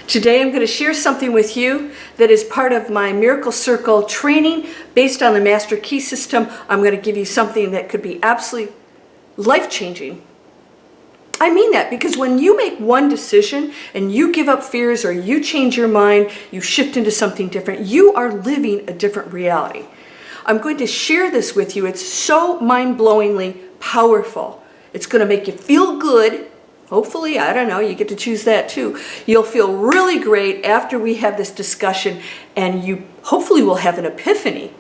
Today I'm going to share something with you that is part of my Miracle Circle training based on the Master Key System. I'm going to give you something that could be absolutely life-changing. I mean that because when you make one decision and you give up fears or you change your mind, you shift into something different, you are living a different reality. I'm going to share this with you. It's so mind-blowingly powerful. It's going to make you feel good. Hopefully, I don't know, you get to choose that too. You'll feel really great after we have this discussion, and you hopefully will have an epiphany,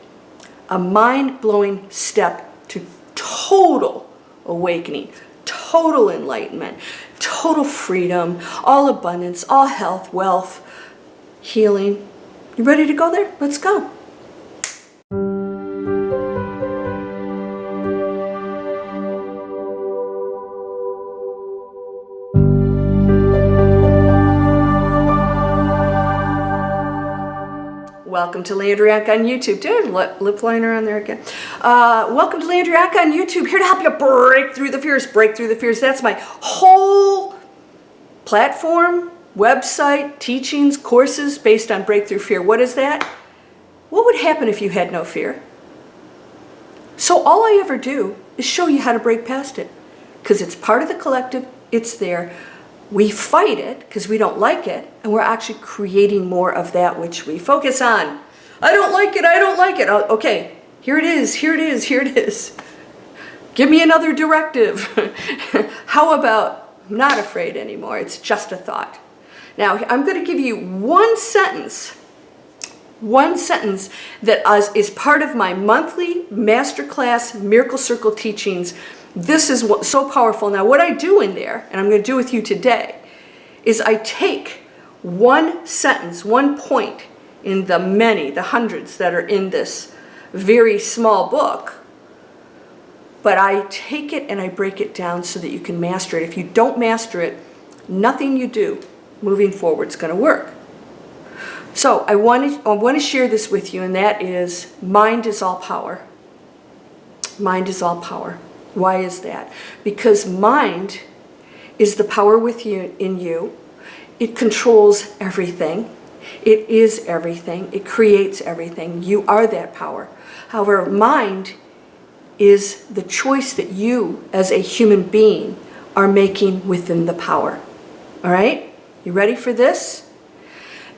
a mind-blowing step to total awakening, total enlightenment, total freedom, all abundance, all health, wealth, healing. You ready to go there? Let's go. Welcome to Landria Onkka on YouTube. Dude, lip liner on there again. Welcome to Landria Onkka on YouTube. Here to help you break through the fears. Break through the fears. That's my whole platform, website, teachings, courses based on breakthrough fear. What is that? What would happen if you had no fear? So all I ever do is show you how to break past it. Because it's part of the collective. It's there. We fight it because we don't like it, and we're actually creating more of that which we focus on. I don't like it, I don't like it. Oh, okay, here it is, here it is, here it is. Give me another directive. How about I'm not afraid anymore, it's just a thought. Now, I'm going to give you one sentence that is part of my monthly masterclass Miracle Circle teachings. This is so powerful. Now, what I do in there, and I'm going to do with you today, is I take one sentence, one point in the many, the hundreds that are in this very small book, but I take it and I break it down so that you can master it. If you don't master it, nothing you do moving forward is going to work. So I want to share this with you, and that is mind is all power. Mind is all power. Why is that? Because mind is the power in you. It controls everything. It is everything. It creates everything. You are that power. However, mind is the choice that you, as a human being, are making within the power. All right? You ready for this?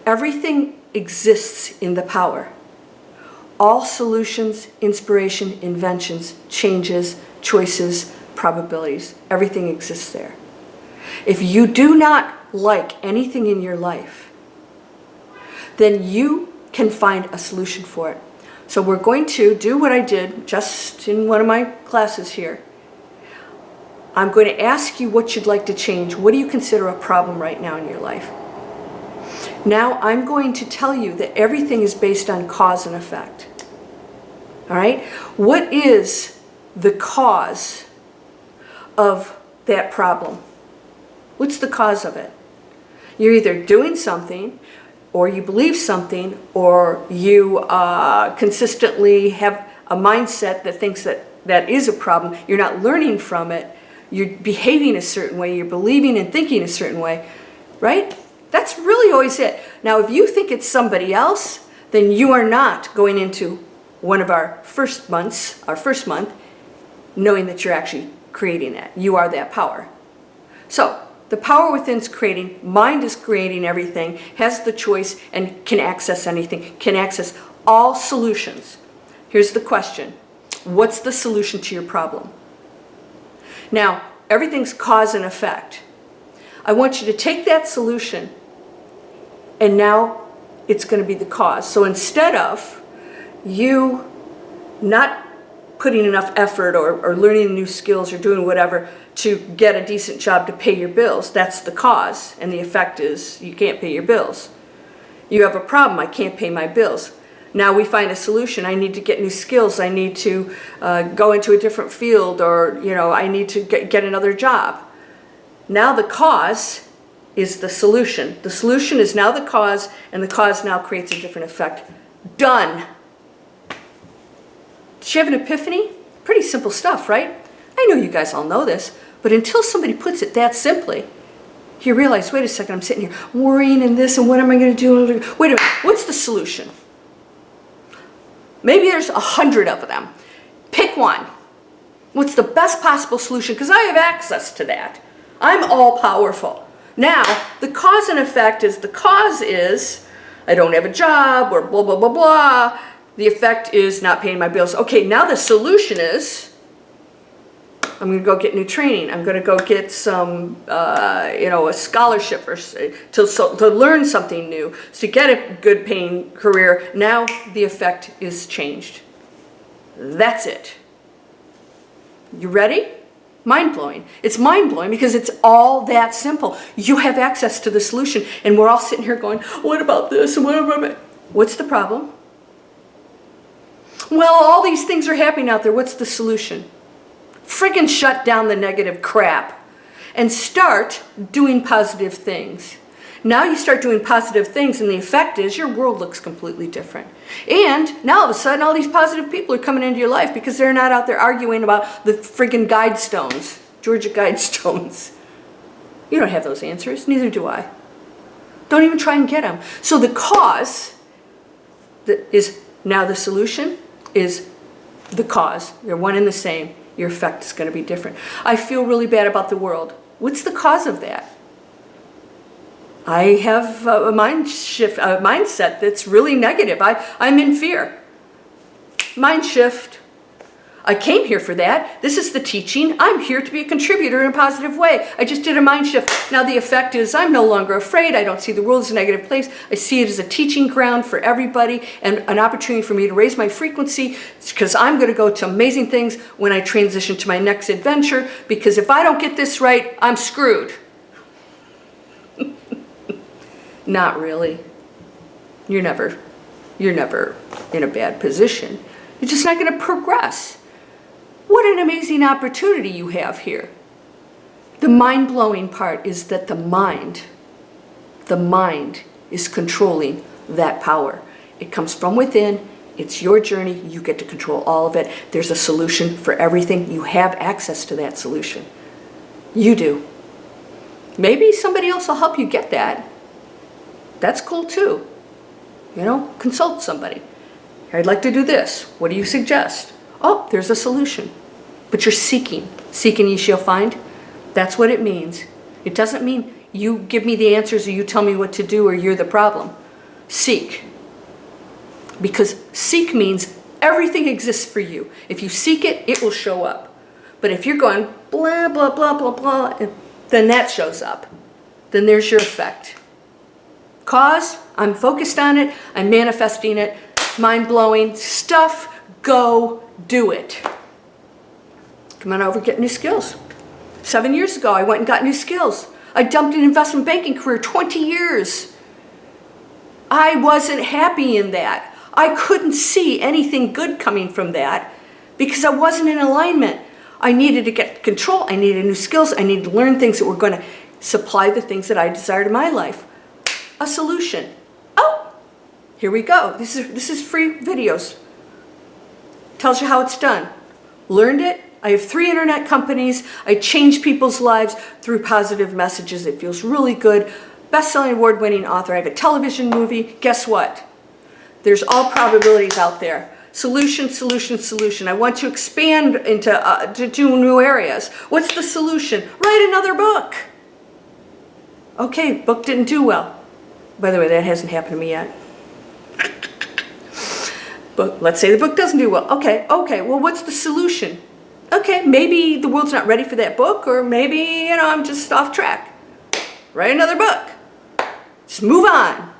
Everything exists in the power. All solutions, inspiration, inventions, changes, choices, probabilities, everything exists there. If you do not like anything in your life, then you can find a solution for it. So we're going to do what I did just in one of my classes here. I'm going to ask you what you'd like to change. What do you consider a problem right now in your life? Now I'm going to tell you that everything is based on cause and effect. All right? What is the cause of that problem? What's the cause of it? You're either doing something, or you believe something, or you consistently have a mindset that thinks that is a problem. You're not learning from it. You're behaving a certain way. You're believing and thinking a certain way, right? That's really always it. Now, if you think it's somebody else, then you are not going into one of our first month, knowing that you're actually creating that. You are that power. So, the power within is creating, mind is creating everything, has the choice, and can access anything, can access all solutions. Here's the question. What's the solution to your problem? Now, everything's cause and effect. I want you to take that solution, and now it's going to be the cause. So instead of you not putting enough effort or learning new skills or doing whatever to get a decent job to pay your bills, that's the cause, and the effect is you can't pay your bills. You have a problem, I can't pay my bills. Now we find a solution. I need to get new skills. I need to go into a different field, or I need to get another job. Now the cause is the solution. The solution is now the cause, and the cause now creates a different effect. Done. Did you have an epiphany? Pretty simple stuff, right? I know you guys all know this, but until somebody puts it that simply, You realize, wait a second, I'm sitting here worrying and this, and what am I going to do? Wait a minute, what's the solution? Maybe there's 100 of them. Pick one. What's the best possible solution? Because I have access to that. I'm all powerful. Now, the cause and effect is, the cause is I don't have a job, or blah, blah, blah, blah. The effect is not paying my bills. Okay, now the solution is I'm going to go get new training. I'm going to go get some, a scholarship or to learn something new, to get a good paying career. Now the effect is changed. That's it. You ready? Mind-blowing. It's mind-blowing because it's all that simple. You have access to the solution, and we're all sitting here going, what about this? And what about it? What's the problem? Well, all these things are happening out there. What's the solution? Friggin' shut down the negative crap and start doing positive things. Now you start doing positive things, and the effect is your world looks completely different. And now all of a sudden, all these positive people are coming into your life because they're not out there arguing about the friggin' guidestones, Georgia guidestones. You don't have those answers, neither do I. Don't even try and get them. So the cause that is now the solution is the cause. They're one and the same. Your effect is going to be different. I feel really bad about the world. What's the cause of that? I have a mindset that's really negative. I'm in fear. Mind shift. I came here for that. This is the teaching. I'm here to be a contributor in a positive way. I just did a mind shift. Now the effect is I'm no longer afraid. I don't see the world as a negative place. I see it as a teaching ground for everybody and an opportunity for me to raise my frequency, because I'm going to go to amazing things when I transition to my next adventure, because if I don't get this right, I'm screwed. Not really. You're never in a bad position. You're just not going to progress. What an amazing opportunity you have here. The mind-blowing part is that the mind is controlling that power. It comes from within. It's your journey. You get to control all of it. There's a solution for everything. You have access to that solution. You do. Maybe somebody else will help you get that. That's cool too. Consult somebody. I'd like to do this. What do you suggest? Oh, there's a solution. But you're seeking. Seeking ye shall find. That's what it means. It doesn't mean you give me the answers or you tell me what to do or you're the problem. Seek. Because seek means everything exists for you. If you seek it, it will show up. But if you're going blah, blah, blah, blah, blah, then that shows up. Then there's your effect. Cause, I'm focused on it, I'm manifesting it, mind-blowing stuff, go do it. Come on over, get new skills. 7 years ago, I went and got new skills. I dumped an investment banking career, 20 years. I wasn't happy in that. I couldn't see anything good coming from that because I wasn't in alignment. I needed to get control, I needed new skills, I needed to learn things that were going to supply the things that I desired in my life. A solution. Oh, here we go. This is free videos. Tells you how it's done. Learned it. I have 3 internet companies. I change people's lives through positive messages. It feels really good. Best-selling, award-winning author. I have a television movie. Guess what? There's all probabilities out there. Solution, solution, solution. I want to expand into to do new areas. What's the solution? Write another book. Okay, book didn't do well. By the way, that hasn't happened to me yet. But let's say the book doesn't do well. Okay, well, what's the solution? Okay, maybe the world's not ready for that book, or maybe, I'm just off track. Write another book. Just move on.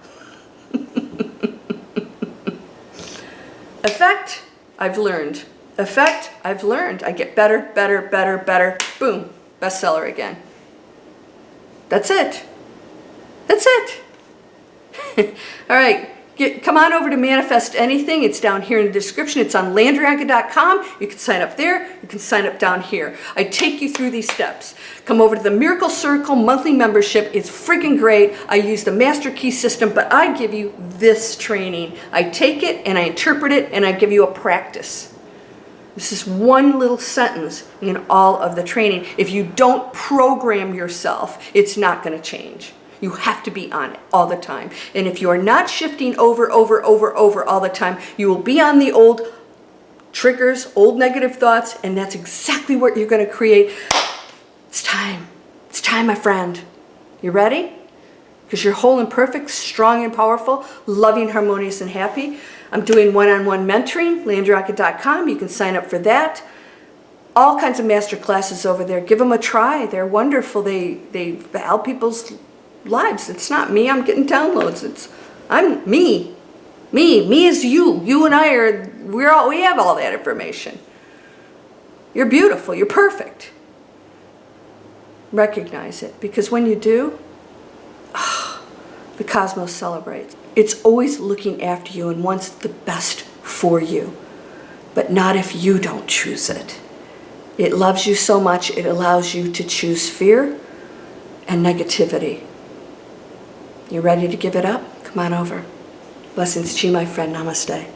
Effect, I've learned. Effect, I've learned. I get better, better, better, better. Boom, bestseller again. That's it. That's it. All right, come on over to Manifest Anything. It's down here in the description. It's on LandriaOnkka.com. You can sign up there. You can sign up down here. I take you through these steps. Come over to the Miracle Circle monthly membership. It's freaking great. I use the Master Key system, but I give you this training. I take it and I interpret it and I give you a practice. This is one little sentence in all of the training. If you don't program yourself, it's not going to change. You have to be on it all the time. And if you are not shifting over all the time, you will be on the old triggers, old negative thoughts, and that's exactly what you're going to create. It's time. It's time, my friend. You ready? Because you're whole and perfect, strong and powerful, loving, harmonious, and happy. I'm doing one-on-one mentoring, LandriaOnkka.com. You can sign up for that. All kinds of master classes over there. Give them a try. They're wonderful. They help people's lives. It's not me. I'm getting downloads. I'm me. Me is you. You and I are, we have all that information. You're beautiful. You're perfect. Recognize it, because when you do, the cosmos celebrates. It's always looking after you and wants the best for you, but not if you don't choose it. It loves you so much, it allows you to choose fear and negativity. You ready to give it up? Come on over. Blessings to you, my friend. Namaste.